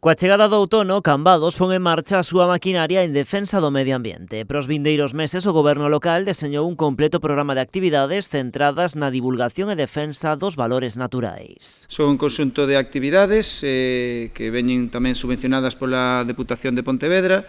Coa chegada do outono, Cambados pon en marcha a súa maquinaria en defensa do medio ambiente. Para os vindeiros meses, o goberno local deseñou un completo programa de actividades centradas na divulgación e defensa dos valores naturais. Son un conxunto de actividades que veñen tamén subvencionadas pola Deputación de Pontevedra,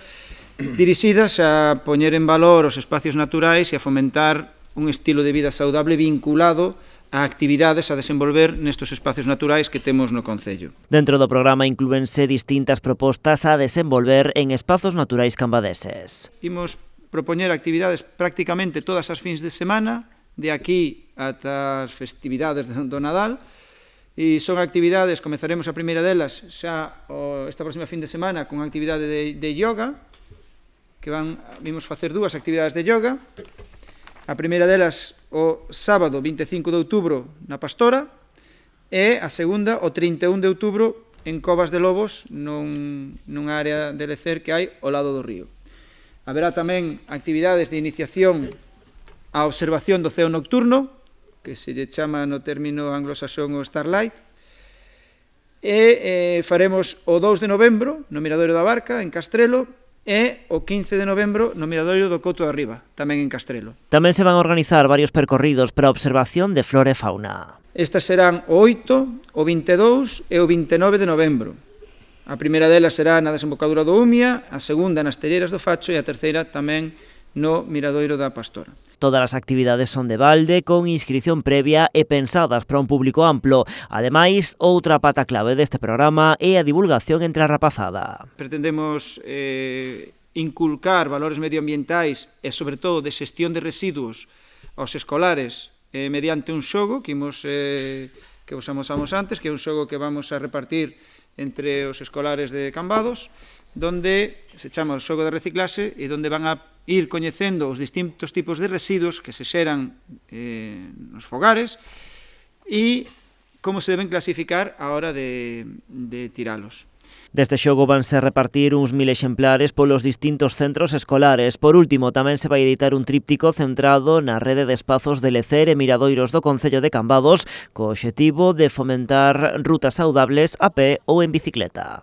dirixidas a poñer en valor os espacios naturais e a fomentar un estilo de vida saudable vinculado a actividades a desenvolver nestes espacios naturais que temos no concello. Dentro do programa inclúense distintas propostas a desenvolver en espazos naturais cambadeses. Imos propoñer actividades prácticamente todas as fins de semana, de aquí ata as festividades do Nadal, e son actividades, comezaremos a primeira delas xa esta próxima fin de semana con actividade de yoga, que vimos facer dúas actividades de yoga. A primeira delas o sábado 25 de outubro na Pastora e a segunda o 31 de outubro en Covas de Lobos, nunha área de lecer que hai ao lado do río. Haberá tamén actividades de iniciación á observación do ceo nocturno, que se lle chama no término anglosaxón o Starlight, e faremos o 2 de novembro no Miradoiro da Barca, en Castrelo, e o 15 de novembro no Miradoiro do Couto de Arriba, tamén en Castrelo. Tamén se van a organizar varios percorridos para a observación de flora e fauna. Estas serán o 8, o 22 e o 29 de novembro. A primeira delas será na desembocadura do Umia, a segunda nas Telleiras do Facho e a terceira tamén no Miradoiro da Pastora. Todas as actividades son de balde, con inscrición previa e pensadas para un público amplo. Ademais, outra pata clave deste programa é a divulgación entre a rapazada. Pretendemos inculcar valores medioambientais e, sobre todo, de xestión de residuos aos escolares mediante un xogo que vos amosamos antes, que é un xogo que vamos a repartir entre os escolares de Cambados, donde se chama o xogo de reciclase e donde van a ir coñecendo os distintos tipos de residuos que se xeran nos fogares e como se deben clasificar a hora de tiralos. Deste xogo vanse repartir uns 1000 exemplares polos distintos centros escolares. Por último, tamén se vai editar un tríptico centrado na rede de espazos de lecer e miradoiros do Concello de Cambados, co obxectivo de fomentar rutas saudables a pé ou en bicicleta.